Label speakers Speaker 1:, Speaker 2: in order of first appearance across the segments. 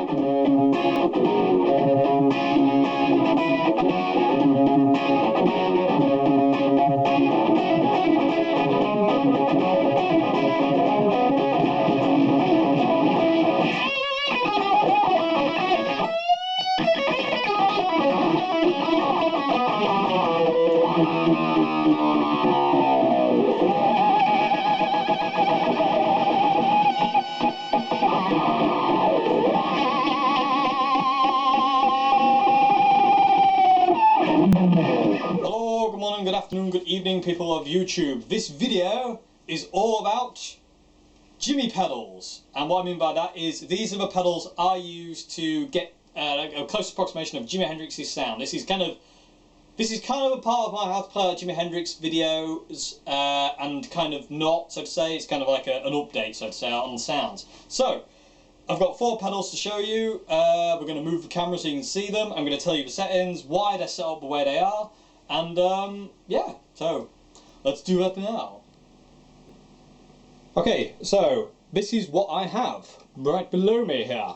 Speaker 1: Hello, good morning, good afternoon, good evening, people of YouTube. This video is all about Jimi pedals, and what I mean by that is these are the pedals I use to get a close approximation of Jimi Hendrix's sound. This is kind of a part of my how to play Jimi Hendrix videos, and kind of not, so to say. It's kind of like an update, so to say, on the sounds. So I've got 4 pedals to show you. We're going to move the camera so you can see them. I'm going to tell you the settings, why they're set up the way they are, and yeah, so let's do that now. Okay, so this is what I have right below me here.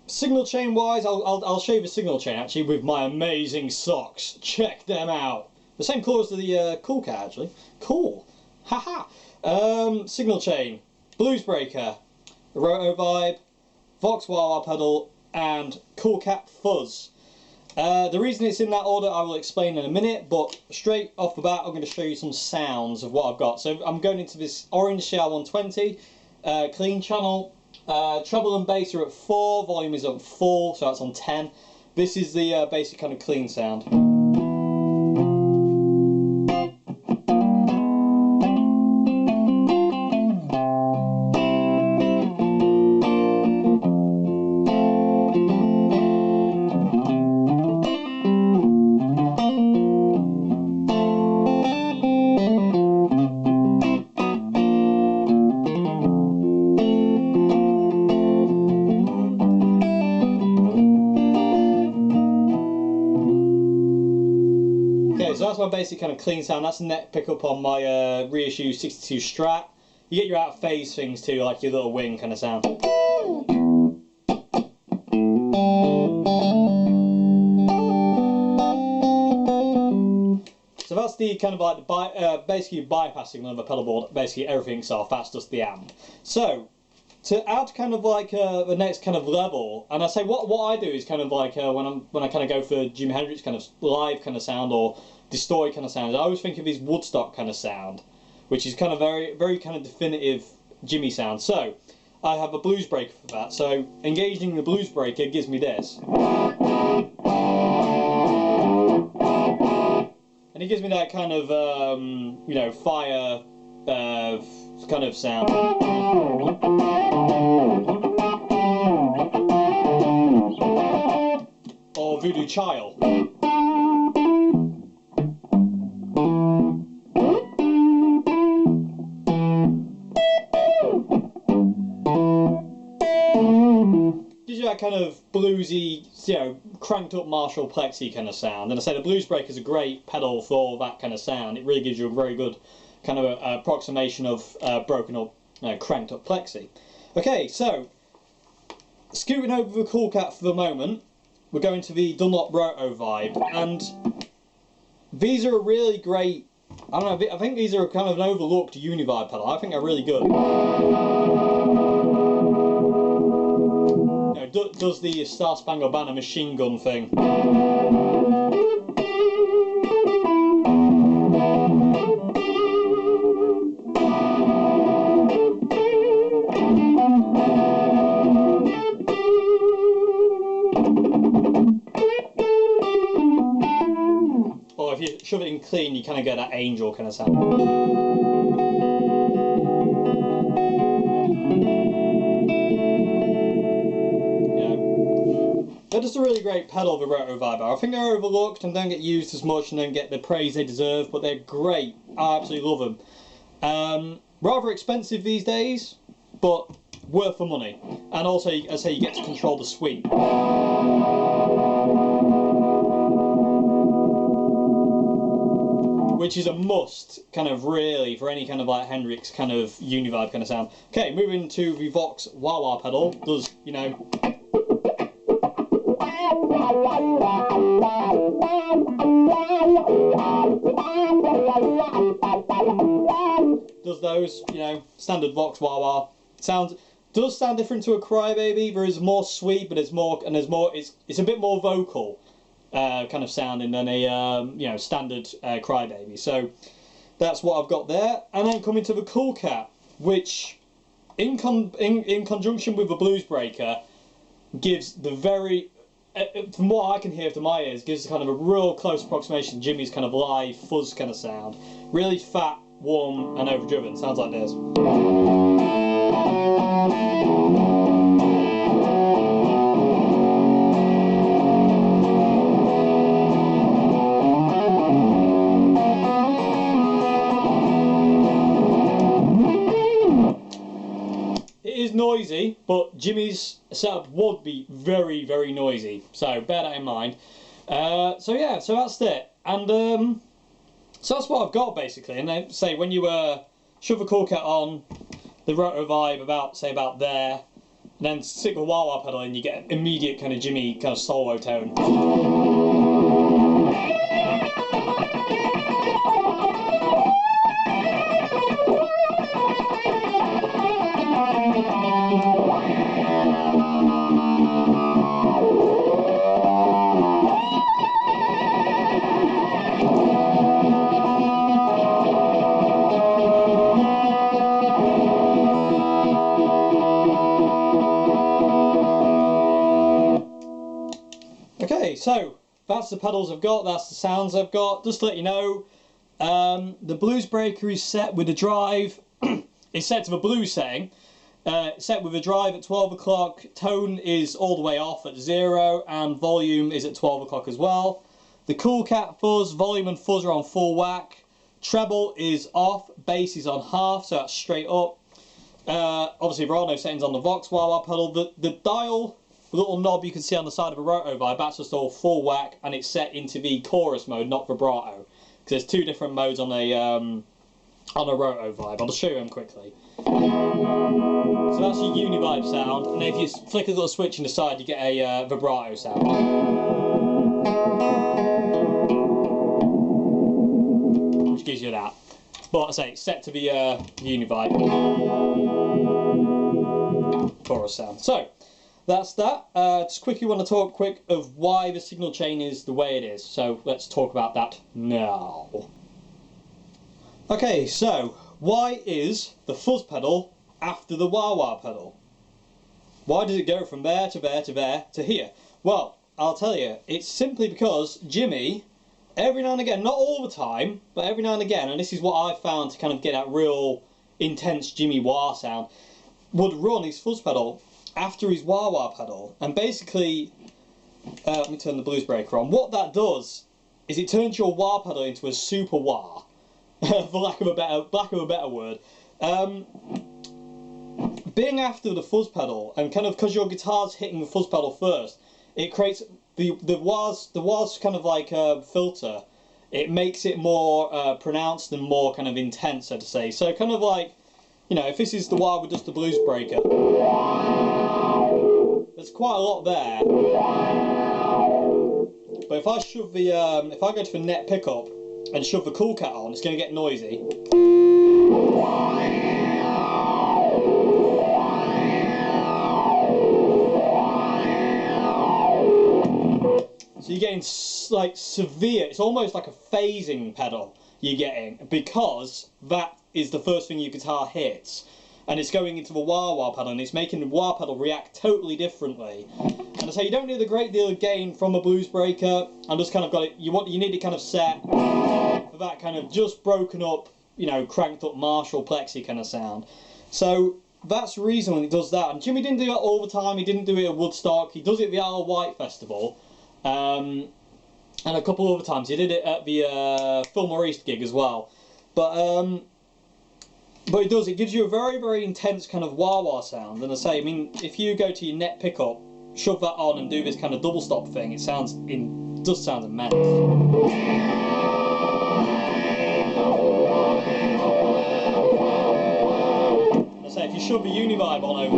Speaker 1: Signal chain wise, I'll show you the signal chain actually with my amazing socks. Check them out. The same colour as the Cool Cat actually. Cool. Haha. Signal chain, blues breaker, roto vibe, Vox wah pedal, and Cool Cat fuzz. The reason it's in that order I will explain in a minute, but straight off the bat I'm going to show you some sounds of what I've got. So I'm going into this orange CR120 clean channel. Treble and bass are at 4, volume is at full, so that's on 10. This is the basic kind of clean sound. So that's my basic kind of clean sound. That's the neck pickup on my reissue 62 Strat. You get your out of phase things too, like your little wing kind of sound. So that's the kind of like the basically bypassing on the pedal board, basically everything's off. That's just the amp. So to add kind of like the next kind of level, and I say what I do is kind of like when I kind of go for Jimi Hendrix kind of live kind of sound or distorted kind of sounds, I always think of his Woodstock kind of sound, which is kind of very kind of definitive Jimi sound. So I have a blues breaker for that. So engaging the blues breaker gives me this, and it gives me that kind of you know, fire kind of sound. Or Voodoo Child. Gives you that kind of bluesy, you know, cranked up Marshall Plexi kind of sound. And I say the blues breaker is a great pedal for that kind of sound. It really gives you a very good kind of approximation of broken up, cranked up Plexi. Okay, so scooting over the Cool Cat for the moment, we're going to the Dunlop Roto vibe, and these are a really great, I don't know, I think these are kind of an overlooked Univibe pedal. I think they're really good. You know, does the Star Spangled Banner machine gun thing. Or if you shove it in clean, you kind of get that angel kind of sound. They're just a really great pedal, the Roto Vibe. I think they're overlooked and don't get used as much and don't get the praise they deserve, but they're great. I absolutely love them. Rather expensive these days, but worth the money. And also, as I say, you get to control the sweep. which is a must, kind of really, for any kind of like Hendrix kind of univibe kind of sound. Okay, moving to the Vox wah wah pedal, does, you know, does those, you know, standard Vox wah wah sounds. Does sound different to a Crybaby. There is more sweet, but there's more, and there's more. It's a bit more vocal, kind of sounding than a you know, standard Crybaby. So that's what I've got there. And then coming to the Cool Cat, which in conjunction with the Blues Breaker gives the very, from what I can hear to my ears, gives kind of a real close approximation to Jimi's kind of live fuzz kind of sound. Really fat, warm, and overdriven. Sounds like this. Noisy, but Jimi's setup would be very, very noisy, so bear that in mind. So yeah, so that's it, and so that's what I've got basically. And then say when you shove a Cool Cat on the roto vibe about, say, about there, and then stick the wah wah pedal in, you get an immediate kind of Jimi kind of solo tone. Okay, so that's the pedals I've got, that's the sounds I've got. Just to let you know, the Blues Breaker is set with a drive, it's set to the blues setting, set with a drive at 12 o'clock, tone is all the way off at 0, and volume is at 12 o'clock as well. The Cool Cat fuzz, volume and fuzz are on full whack, treble is off, bass is on half, so that's straight up. Obviously there are no settings on the Vox wah wah pedal. The dial, the little knob you can see on the side of a roto vibe, that's just all full whack, and it's set into the chorus mode, not vibrato, because there's two different modes on a roto vibe. I'll just show you them quickly. So that's your univibe sound, and if you flick a little switch in the side, you get a vibrato sound, which gives you that. But like I say, it's set to the univibe chorus sound. So that's that. Just quickly want to talk quick of why the signal chain is the way it is. So let's talk about that now. Okay, so why is the fuzz pedal after the wah wah pedal? Why does it go from there to there to there to here? Well, I'll tell you, it's simply because Jimi, every now and again, not all the time, but every now and again, and this is what I've found to kind of get that real intense Jimi wah sound, would run his fuzz pedal after his wah wah pedal, and basically, let me turn the Blues Breaker on. What that does is it turns your wah pedal into a super wah, for lack of a better word. Being after the fuzz pedal, and kind of because your guitar's hitting the fuzz pedal first, it creates the wah's kind of like a filter. It makes it more pronounced and more kind of intense, so to say. So kind of like, you know, if this is the wah with just the Blues Breaker, there's quite a lot there. But if I shove the, if I go to the net pickup and shove the Cool Cat on, it's going to get noisy. So you're getting like severe, it's almost like a phasing pedal you're getting, because that is the first thing your guitar hits. And it's going into the wah wah pedal, and it's making the wah pedal react totally differently. And I say you don't need a great deal of gain from a Blues Breaker. I'm just kind of got it. You need it kind of set for that kind of just broken up, you know, cranked up Marshall plexi kind of sound. So that's the reason when it does that. And Jimi didn't do that all the time. He didn't do it at Woodstock. He does it at the Isle of Wight Festival, and a couple other times. He did it at the Fillmore East gig as well. But it does, it gives you a very, very intense kind of wah-wah sound. And I say, I mean, if you go to your net pickup, shove that on and do this kind of double stop thing, it does sound immense. shove a Univibe on over.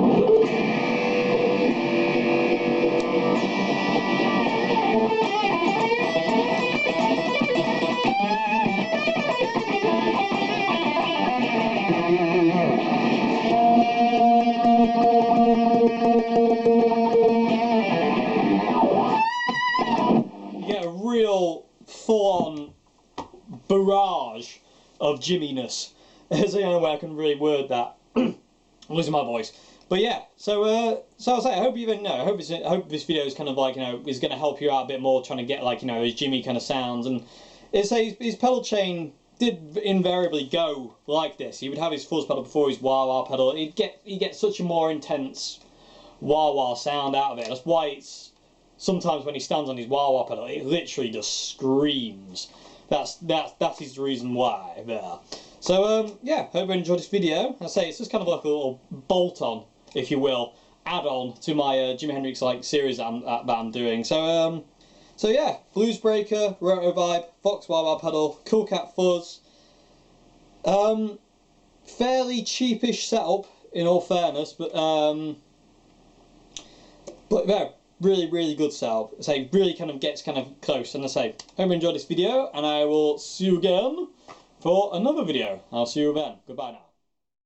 Speaker 1: You get a real full-on barrage of Jimmy-ness. There's the only way I can really word that. I'm losing my voice. But yeah, so I'll say, I hope you even know. I hope this video is kind of like, is going to help you out a bit more, trying to get like, those Jimmy kind of sounds. And it's his pedal chain did invariably go like this. He would have his fuzz pedal before his wah-wah pedal. He'd get such a more intense wah-wah sound out of it. That's why it's sometimes when he stands on his wah-wah pedal, it literally just screams. That is the reason why there. So yeah, hope you enjoyed this video. I say it's just kind of like a little bolt-on, if you will, add-on to my Jimi Hendrix like series that I'm doing. So yeah, Blues Breaker, Roto Vibe, Fox wah-wah pedal, Cool Cat fuzz. Fairly cheapish setup in all fairness, but yeah, really good setup. I say really kind of gets kind of close. And I say hope you enjoyed this video, and I will see you again for another video. I'll see you then. Goodbye now.